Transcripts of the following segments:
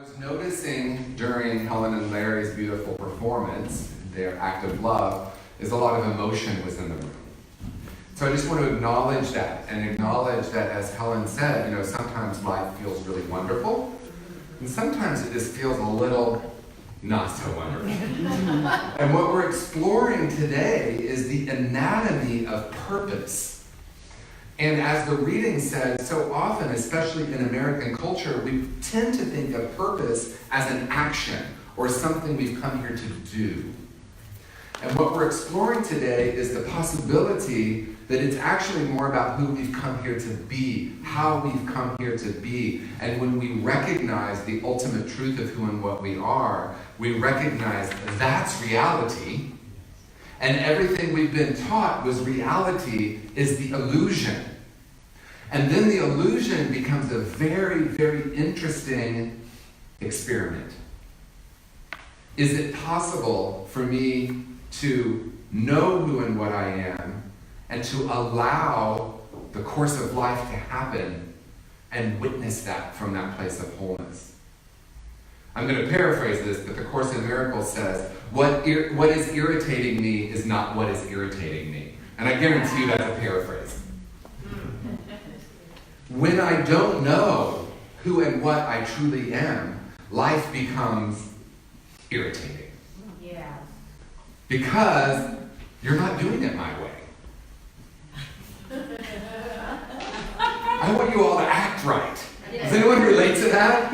was noticing during Helen and Larry's beautiful performance, their act of love, is a lot of emotion was in the room. So I just want to acknowledge that, and acknowledge that, as Helen said, sometimes life feels really wonderful, and sometimes it just feels a little not so wonderful. And what we're exploring today is the anatomy of purpose. And as the reading said, so often, especially in American culture, we tend to think of purpose as an action or something we've come here to do. And what we're exploring today is the possibility that it's actually more about who we've come here to be, how we've come here to be. And when we recognize the ultimate truth of who and what we are, we recognize that's reality. And everything we've been taught was reality is the illusion. And then the illusion becomes a very, very interesting experiment. Is it possible for me to know who and what I am and to allow the course of life to happen and witness that from that place of wholeness? I'm going to paraphrase this, but the Course in Miracles says, what is irritating me is not what is irritating me. And I guarantee you that's a paraphrase. When I don't know who and what I truly am, life becomes irritating. Yeah. Because you're not doing it my way. I want you all to act right. Does anyone relate to that?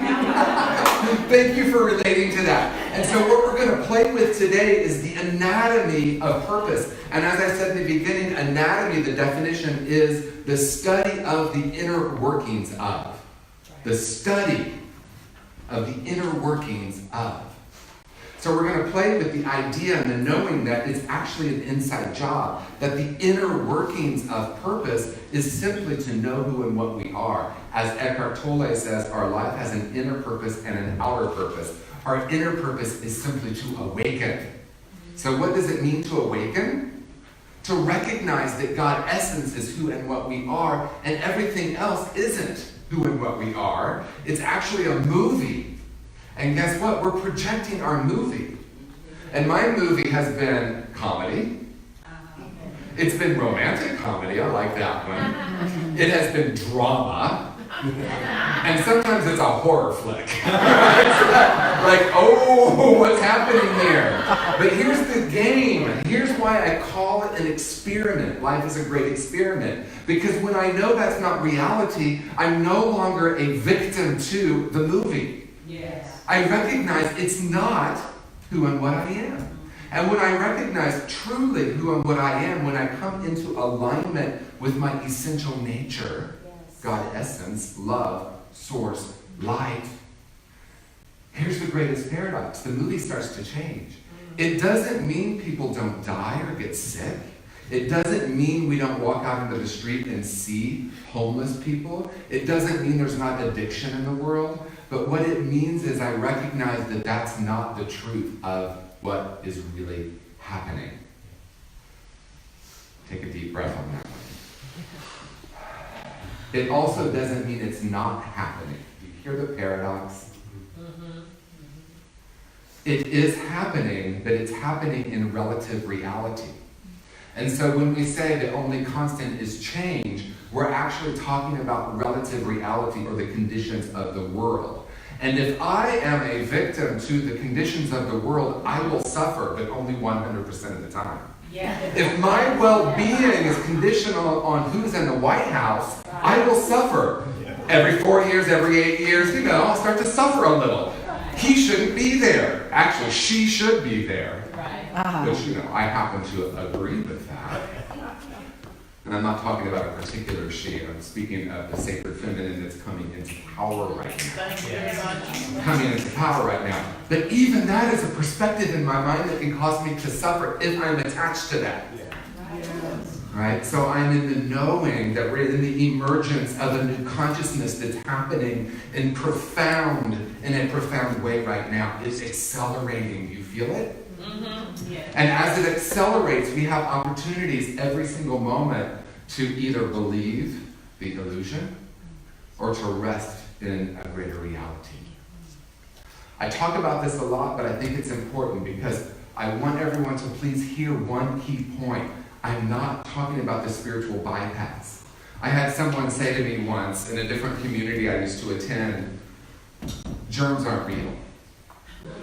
Thank you for relating to that. And so what we're going to play with today is the anatomy of purpose. And as I said in the beginning, anatomy, the definition is the study of the inner workings of. The study of the inner workings of. So we're going to play with the idea and the knowing that it's actually an inside job. That the inner workings of purpose is simply to know who and what we are. As Eckhart Tolle says, our life has an inner purpose and an outer purpose. Our inner purpose is simply to awaken. So what does it mean to awaken? To recognize that God essence is who and what we are, and everything else isn't who and what we are. It's actually a movie. And guess what? We're projecting our movie. And my movie has been comedy. It's been romantic comedy. I like that one. It has been drama. And sometimes it's a horror flick. Like, oh, what's happening here? But here's the game. Here's why I call it an experiment. Life is a great experiment. Because when I know that's not reality, I'm no longer a victim to the movie. Yes. I recognize it's not who and what I am. And when I recognize truly who and what I am, when I come into alignment with my essential nature, God essence, love, source, life, here's the greatest paradox. The movie starts to change. It doesn't mean people don't die or get sick. It doesn't mean we don't walk out into the street and see homeless people. It doesn't mean there's not addiction in the world. But what it means is I recognize that that's not the truth of what is really happening. Take a deep breath on that one. It also doesn't mean it's not happening. Do you hear the paradox? It is happening, but it's happening in relative reality. And so when we say the only constant is change, we're actually talking about relative reality or the conditions of the world. And if I am a victim to the conditions of the world, I will suffer, but only 100% of the time. Yeah. If my well-being is conditional on who's in the White House, I will suffer. Every 4 years, every 8 years, I'll start to suffer a little. He shouldn't be there. Actually, she should be there. Right. Which, I happen to agree with that. And I'm not talking about a particular she. I'm speaking of the sacred feminine that's coming into power right now. Thank you very much. Coming into power right now. But even that is a perspective in my mind that can cause me to suffer if I'm attached to that. Right? So I'm in the knowing that we're in the emergence of a new consciousness that's happening in a profound way right now. It's accelerating. Do you feel it? Mm-hmm. Yeah. And as it accelerates, we have opportunities every single moment to either believe the illusion or to rest in a greater reality. I talk about this a lot, but I think it's important because I want everyone to please hear one key point. I'm not talking about the spiritual bypass. I had someone say to me once in a different community I used to attend, germs aren't real.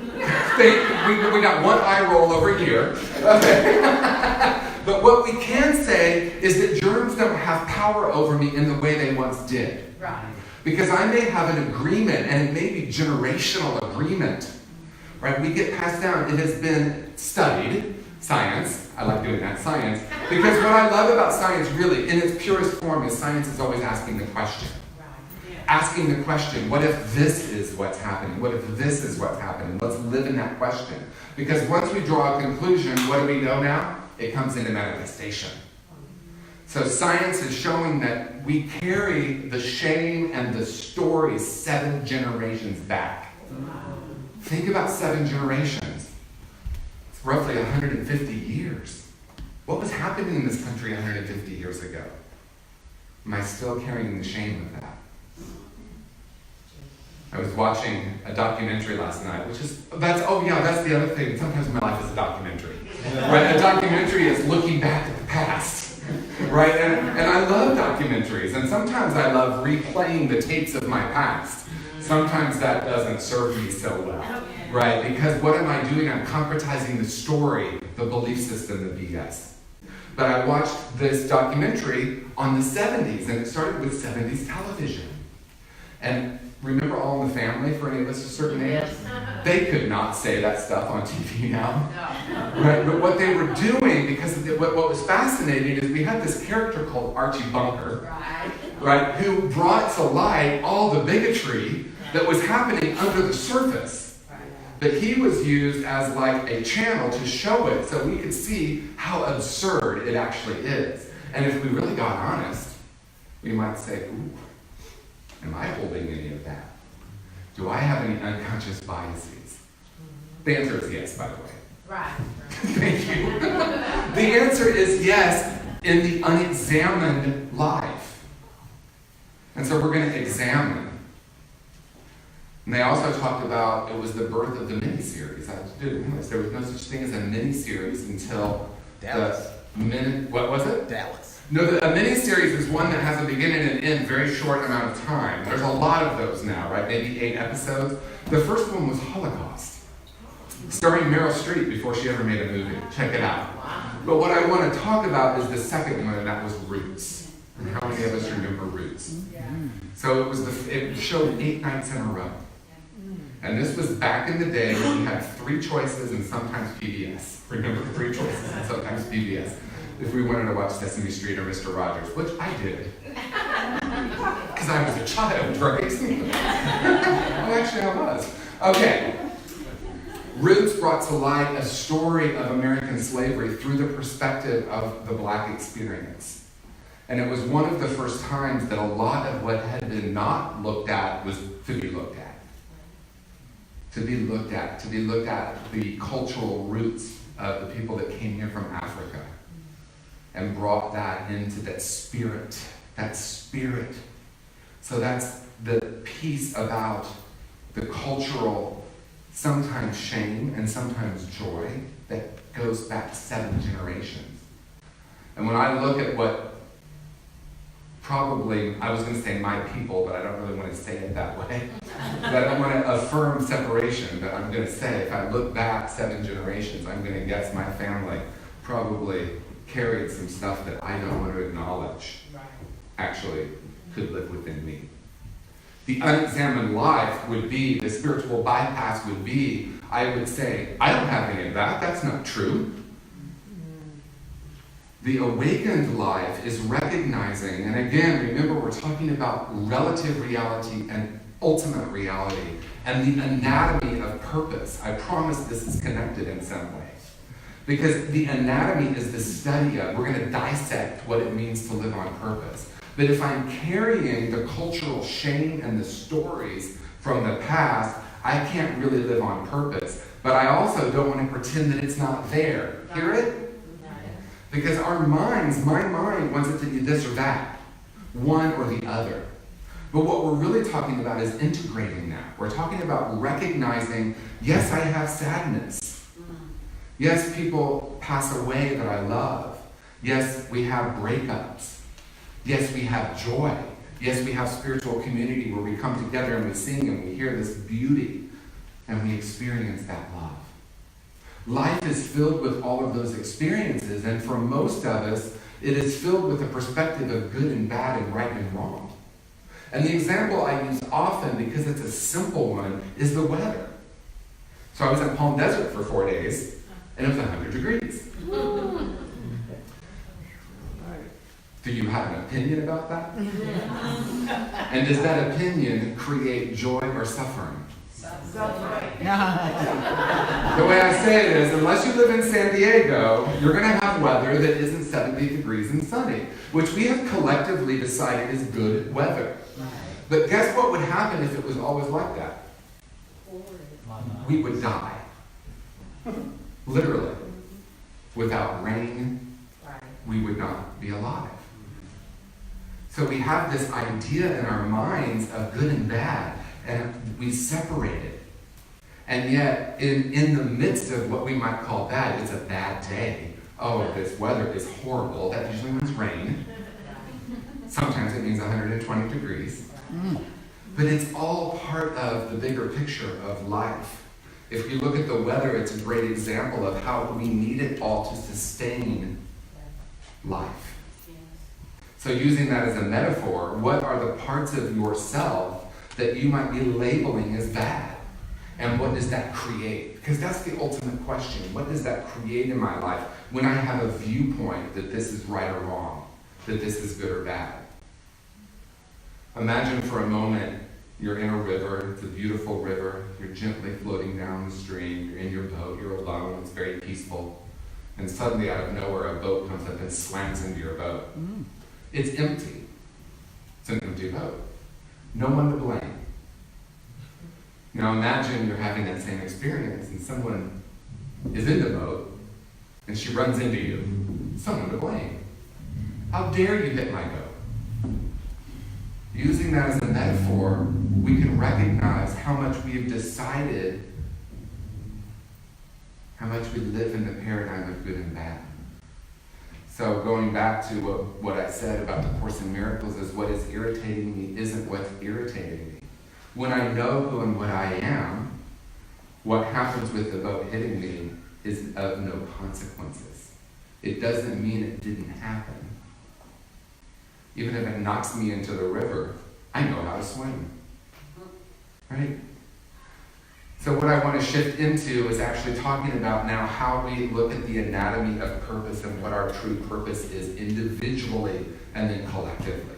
We got one eye roll over here. Okay. But what we can say is that germs don't have power over me in the way they once did. Right. Because I may have an agreement, and it may be generational agreement. Right? We get passed down. It has been studied, science. I like doing that, science. Because what I love about science really, in its purest form, is science is always asking the question. Asking the question, what if this is what's happening? What if this is what's happening? Let's live in that question. Because once we draw a conclusion, what do we know now? It comes into manifestation. So science is showing that we carry the shame and the stories 7 generations back. Think about 7 generations. It's roughly 150 years. What was happening in this country 150 years ago? Am I still carrying the shame of that? I was watching a documentary last night, that's the other thing. Sometimes my life is a documentary. Right? A documentary is looking back at the past. Right? And I love documentaries. And sometimes I love replaying the tapes of my past. Sometimes that doesn't serve me so well. Right? Because what am I doing? I'm concretizing the story, the belief system, the BS. But I watched this documentary on the 70s, and it started with 70s television. And remember All in the Family, for any of us a certain age? Yes. They could not say that stuff on TV now. No. Right? But what they were doing, because what was fascinating is we had this character called Archie Bunker, right, who brought to light all the bigotry that was happening under the surface. But he was used as like a channel to show it so we could see how absurd it actually is. And if we really got honest, we might say, ooh, am I holding any of that? Do I have any unconscious biases? The answer is yes, by the way. Right. Thank you. The answer is yes in the unexamined life. And so we're going to examine. And they also talked about, it was the birth of the miniseries. I didn't realize there was no such thing as a miniseries until Dallas. What was it? Dallas. No, a miniseries is one that has a beginning and end, very short amount of time. There's a lot of those now, right? Maybe 8 episodes. The first one was Holocaust, starring Meryl Streep before she ever made a movie. Check it out. But what I want to talk about is the second one, and that was Roots. And how many of us remember Roots? So it showed 8 nights in a row. And this was back in the day when we had 3 choices and sometimes PBS. Remember, 3 choices and sometimes PBS. If we wanted to watch Sesame Street or Mr. Rogers, which I did. Because I was a child, right? Well, actually I was. Okay. Roots brought to light a story of American slavery through the perspective of the Black experience. And it was one of the first times that a lot of what had been not looked at was to be looked at. To be looked at the cultural roots of the people that came here from Africa and brought that into that spirit. So that's the piece about the cultural, sometimes shame and sometimes joy that goes back 7 generations. And when I look at what probably, I was going to say my people, but I don't really want to say it that way. But I don't want to affirm separation, but I'm going to say if I look back 7 generations, I'm going to guess my family probably carried some stuff that I don't want to acknowledge actually could live within me. The unexamined life would be, the spiritual bypass would be, I would say, I don't have any of that, that's not true. The awakened life is recognizing, and again, remember we're talking about relative reality and ultimate reality, and the anatomy of purpose. I promise this is connected in some way. Because the anatomy is the study of, we're going to dissect what it means to live on purpose. But if I'm carrying the cultural shame and the stories from the past, I can't really live on purpose. But I also don't want to pretend that it's not there. Hear it? Because our minds, my mind wants it to be this or that, one or the other. But what we're really talking about is integrating that. We're talking about recognizing, yes, I have sadness. Yes, people pass away that I love. Yes, we have breakups. Yes, we have joy. Yes, we have spiritual community where we come together and we sing and we hear this beauty and we experience that love. Life is filled with all of those experiences, and for most of us, it is filled with a perspective of good and bad and right and wrong. And the example I use often, because it's a simple one, is the weather. So I was in Palm Desert for 4 days, and it was 100 degrees. Do you have an opinion about that? And does that opinion create joy or suffering? The way I say it is, unless you live in San Diego, you're going to have weather that isn't 70 degrees and sunny, which we have collectively decided is good weather. But guess what would happen if it was always like that? We would die. Literally. Without rain, we would not be alive. So we have this idea in our minds of good and bad, and we separate it. And yet, in the midst of what we might call bad, it's a bad day. Oh, this weather is horrible. That usually means rain. Sometimes it means 120 degrees. But it's all part of the bigger picture of life. If you look at the weather, it's a great example of how we need it all to sustain life. So using that as a metaphor, what are the parts of yourself that you might be labeling as bad? And what does that create? Because that's the ultimate question. What does that create in my life when I have a viewpoint that this is right or wrong, that this is good or bad? Imagine for a moment you're in a river, it's a beautiful river, you're gently floating down the stream, you're in your boat, you're alone, it's very peaceful, and suddenly out of nowhere a boat comes up and slams into your boat. It's empty. It's an empty boat. No one to blame. Now imagine you're having that same experience and someone is in the boat and she runs into you. Someone to blame. How dare you hit my boat? Using that as a metaphor, we can recognize how much we have decided, how much we live in the paradigm of good and bad. So going back to what I said about the Course in Miracles is what is irritating me isn't what's irritating me. When I know who and what I am, what happens with the boat hitting me is of no consequences. It doesn't mean it didn't happen. Even if it knocks me into the river, I know how to swim. Right? So what I want to shift into is actually talking about now how we look at the anatomy of purpose and what our true purpose is individually and then collectively.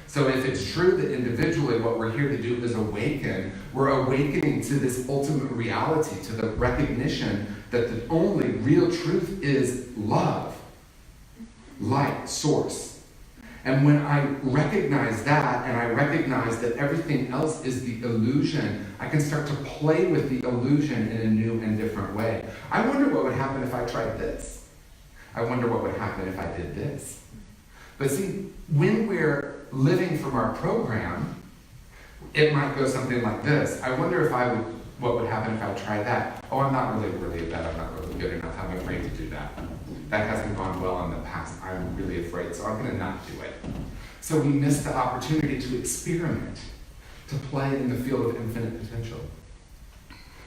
So if it's true that individually what we're here to do is awaken, we're awakening to this ultimate reality, to the recognition that the only real truth is love, light, source. And when I recognize that, and I recognize that everything else is the illusion, I can start to play with the illusion in a new and different way. I wonder what would happen if I tried this. I wonder what would happen if I did this. But see, when we're living from our program, it might go something like this. I wonder what would happen if I tried that. Oh, I'm not really worthy of that. I'm not really good enough. I'm afraid to do that. That hasn't gone well in the past. I'm really afraid, so I'm going to not do it. So we miss the opportunity to experiment, to play in the field of infinite potential.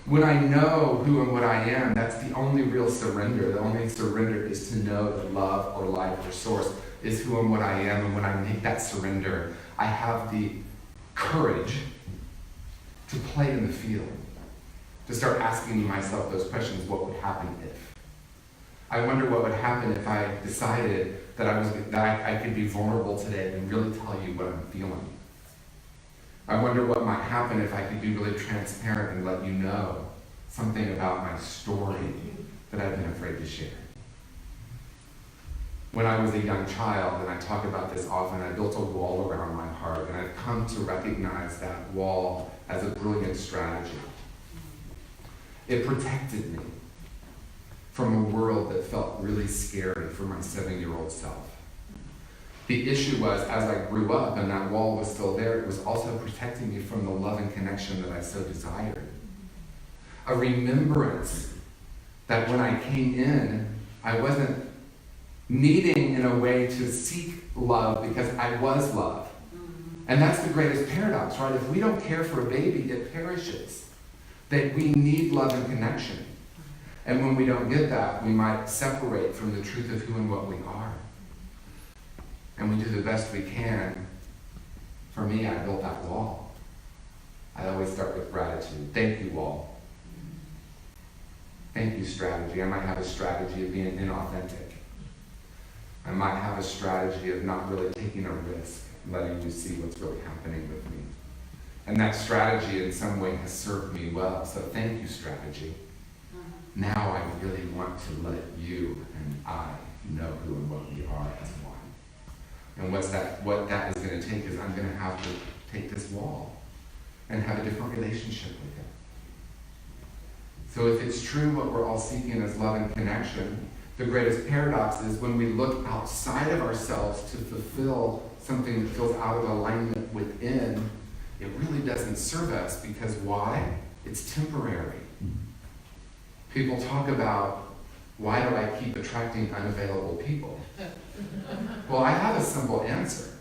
When I know who and what I am, that's the only real surrender. The only surrender is to know that love or life or source is who and what I am. And when I make that surrender, I have the courage to play in the field, to start asking myself those questions. What would happen if? I wonder what would happen if I decided that I could be vulnerable today and really tell you what I'm feeling. I wonder what might happen if I could be really transparent and let you know something about my story that I've been afraid to share. When I was a young child, and I talk about this often, I built a wall around my heart, and I've come to recognize that wall as a brilliant strategy. It protected me from a world that felt really scary for my 7-year-old self. The issue was, as I grew up and that wall was still there, it was also protecting me from the love and connection that I so desired. A remembrance that when I came in, I wasn't needing in a way to seek love because I was love. And that's the greatest paradox, right? If we don't care for a baby, it perishes. That we need love and connection. And when we don't get that, we might separate from the truth of who and what we are. And we do the best we can. For me, I built that wall. I always start with gratitude. Thank you, wall. Thank you, strategy. I might have a strategy of being inauthentic. I might have a strategy of not really taking a risk, letting you see what's really happening with me. And that strategy in some way has served me well. So thank you, strategy. Now I really want to let you and I know who and what we are as one. And what that is going to take is I'm going to have to take this wall and have a different relationship with it. So if it's true what we're all seeking is love and connection, the greatest paradox is when we look outside of ourselves to fulfill something that feels out of alignment within, it really doesn't serve us because why? It's temporary. People talk about, why do I keep attracting unavailable people? Well, I have a simple answer.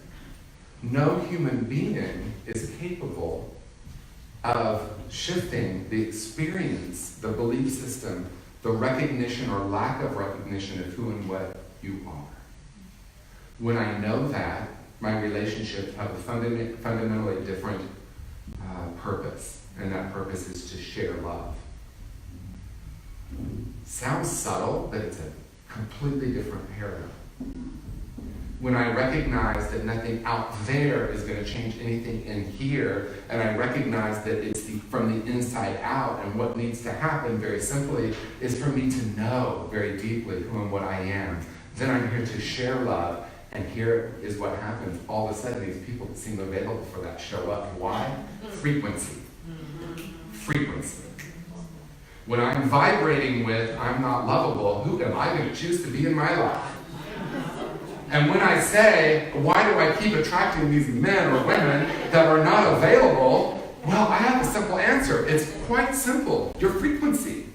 No human being is capable of shifting the experience, the belief system, the recognition or lack of recognition of who and what you are. When I know that, my relationships have a fundamentally different purpose, and that purpose is to share love. Sounds subtle, but it's a completely different paradigm. When I recognize that nothing out there is going to change anything in here, and I recognize that it's from the inside out, and what needs to happen very simply is for me to know very deeply who and what I am. Then I'm here to share love, and here is what happens. All of a sudden, these people that seem available for that show up. Why? Frequency. Frequency. When I'm vibrating with, I'm not lovable, who am I going to choose to be in my life? And when I say, why do I keep attracting these men or women that are not available? Well, I have a simple answer. It's quite simple. Your frequency.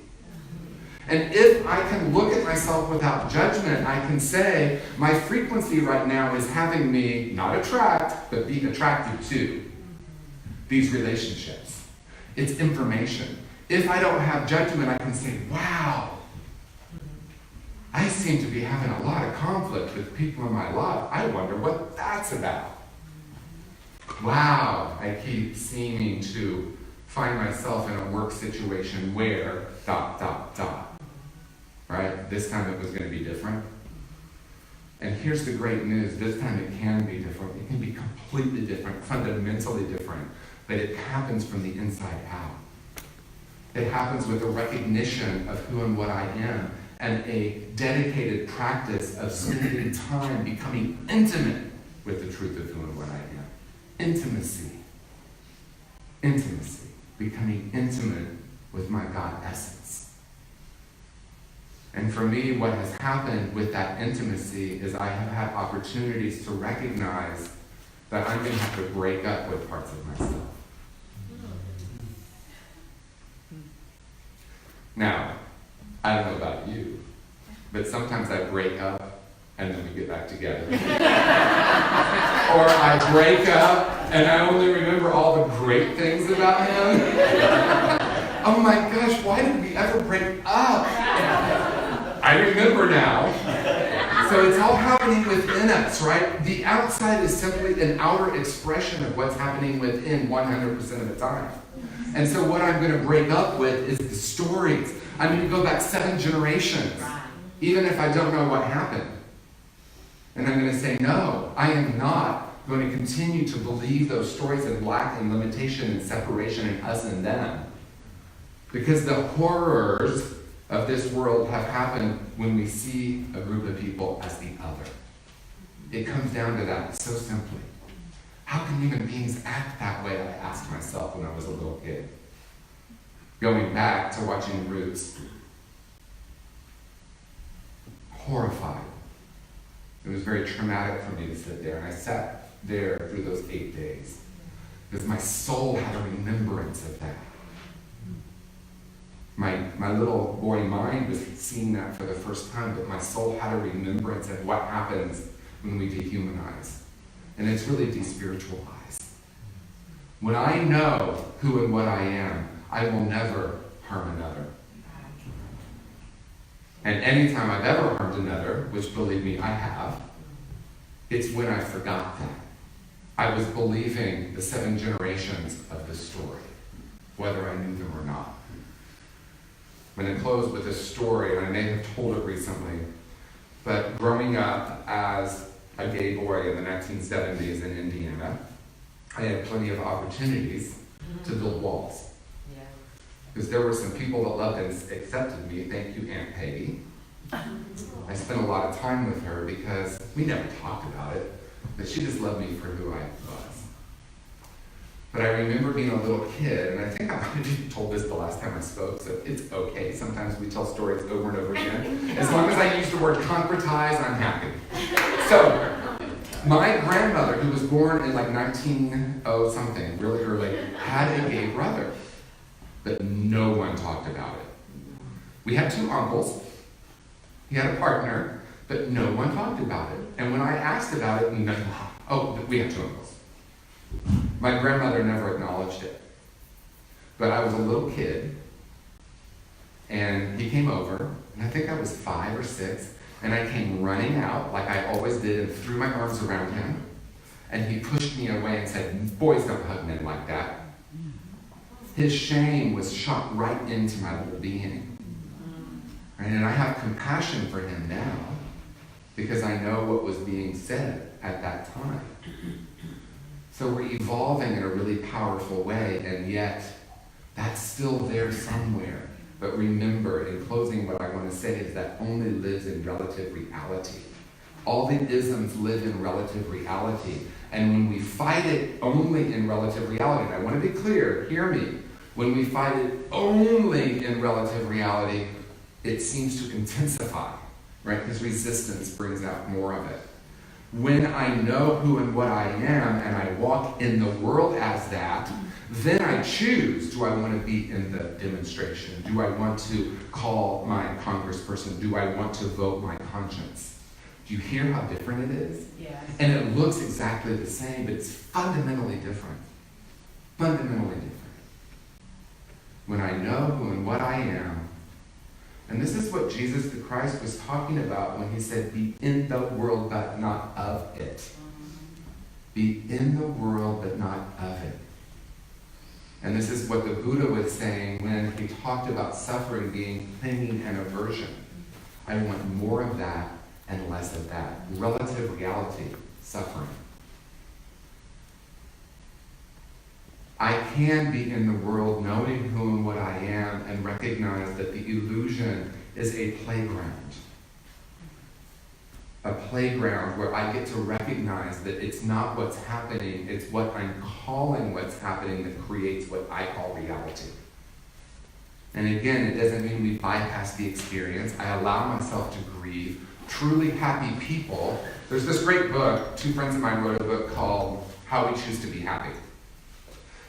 And if I can look at myself without judgment, I can say, my frequency right now is having me not attract, but be attracted to these relationships. It's information. If I don't have judgment, I can say, wow, I seem to be having a lot of conflict with people in my life. I wonder what that's about. Wow, I keep seeming to find myself in a work situation where ... Right? This time it was going to be different. And here's the great news. This time it can be different. It can be completely different, fundamentally different. But it happens from the inside out. It happens with a recognition of who and what I am, and a dedicated practice of spending time becoming intimate with the truth of who and what I am. Intimacy. Intimacy. Becoming intimate with my God essence. And for me, what has happened with that intimacy is I have had opportunities to recognize that I'm going to have to break up with parts of myself. Now, I don't know about you, but sometimes I break up and then we get back together. Or I break up and I only remember all the great things about him. Oh my gosh, why did we ever break up? I remember now. So it's all happening within us, right? The outside is simply an outer expression of what's happening within 100% of the time. And so what I'm going to break up with is the stories. I'm going to go back 7 generations, even if I don't know what happened. And I'm going to say, no, I am not going to continue to believe those stories of lack and limitation and separation and us and them. Because the horrors of this world have happened when we see a group of people as the other. It comes down to that so simply. How can human beings act that way? I asked myself when I was a little kid. Going back to watching Roots. Horrified It was very traumatic for me to sit there, and I sat there through those 8 days because my soul had a remembrance of that. My little boy mind was seeing that for the first time, but my soul had a remembrance of what happens when we dehumanize. And it's really despiritualized. When I know who and what I am, I will never harm another. And anytime I've ever harmed another, which believe me, I have, it's when I forgot that. I was believing the 7 generations of the story, whether I knew them or not. I'm going to close with a story, and I may have told it recently, but growing up as a gay boy in the 1970s in Indiana, I had plenty of opportunities to build walls. Because there were some people that loved and accepted me. Thank you, Aunt Peggy. I spent a lot of time with her because we never talked about it, but she just loved me for who I was. But I remember being a little kid, and I think I might have told this the last time I spoke, so it's okay. Sometimes we tell stories over and over again. As long as I use the word concretize, I'm happy. So, my grandmother, who was born in like 1900-something, really early, had a gay brother. But no one talked about it. We had 2 uncles. He had a partner, but no one talked about it. And when I asked about it, we had 2 uncles. My grandmother never acknowledged it. But I was a little kid, and he came over, and I think I was 5 or 6, and I came running out, like I always did, and threw my arms around him, and he pushed me away and said, "Boys don't hug men like that." His shame was shot right into my little being. Right? And I have compassion for him now because I know what was being said at that time. So we're evolving in a really powerful way, and yet that's still there somewhere. But remember, in closing, what I want to say is that only lives in relative reality. All the isms live in relative reality. And when we fight it only in relative reality, and I want to be clear, hear me, when we fight it only in relative reality, it seems to intensify, right? Because resistance brings out more of it. When I know who and what I am, and I walk in the world as that, then I choose, do I want to be in the demonstration? Do I want to call my congressperson? Do I want to vote my conscience? Do you hear how different it is? Yes. And it looks exactly the same, but it's fundamentally different. Fundamentally different. When I know who and what I am, and this is what Jesus the Christ was talking about when he said, be in the world but not of it. Be in the world but not of it. And this is what the Buddha was saying when he talked about suffering being clinging and aversion. I want more of that and less of that. Relative reality, suffering. I can be in the world knowing who and what I am and recognize that the illusion is a playground. A playground where I get to recognize that it's not what's happening, it's what I'm calling what's happening that creates what I call reality. And again, it doesn't mean we bypass the experience. I allow myself to grieve. Truly happy people. There's this great book, 2 friends of mine wrote a book called How We Choose to Be Happy.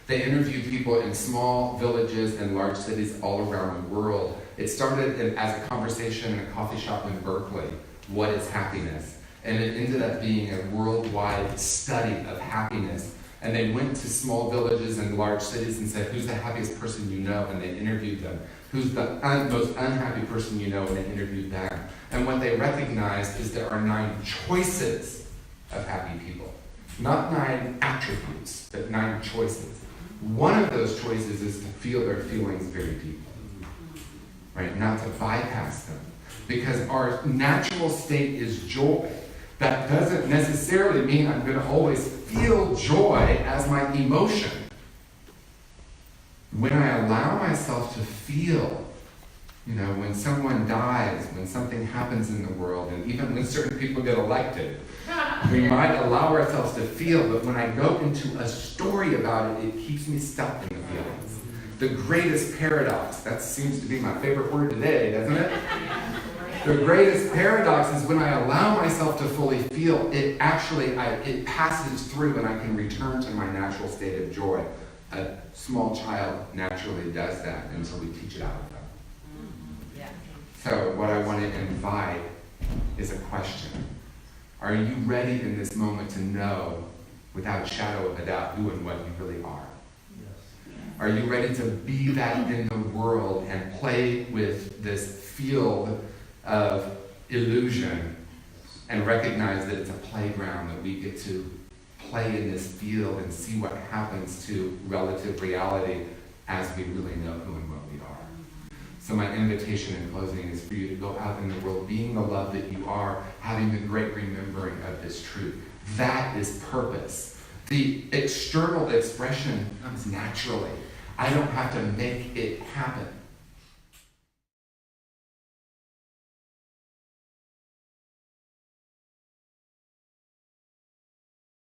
They interviewed people in small villages and large cities all around the world. It started as a conversation in a coffee shop in Berkeley. What is happiness? And it ended up being a worldwide study of happiness. And they went to small villages and large cities and said, who's the happiest person you know? And they interviewed them. Who's the most unhappy person you know? And they interviewed them. And what they recognized is there are 9 choices of happy people. Not 9 attributes, but 9 choices. One of those choices is to feel their feelings very deeply, right? Not to bypass them. Because our natural state is joy. That doesn't necessarily mean I'm going to always feel joy as my emotion. When I allow myself to feel, when someone dies, when something happens in the world, and even when certain people get elected, we might allow ourselves to feel, but when I go into a story about it, it keeps me stuck in the feelings. The greatest paradox, that seems to be my favorite word today, doesn't it? The greatest paradox is when I allow myself to fully feel, it passes through and I can return to my natural state of joy. A small child naturally does that until we teach it out of them. Yeah. So what I want to invite is a question. Are you ready in this moment to know without a shadow of a doubt who and what you really are? Are you ready to be that in the world and play with this field of illusion and recognize that it's a playground that we get to play in this field and see what happens to relative reality as we really know who and what we are? So my invitation in closing is for you to go out in the world being the love that you are, having the great remembering of this truth. That is purpose. The external expression comes naturally. I don't have to make it happen.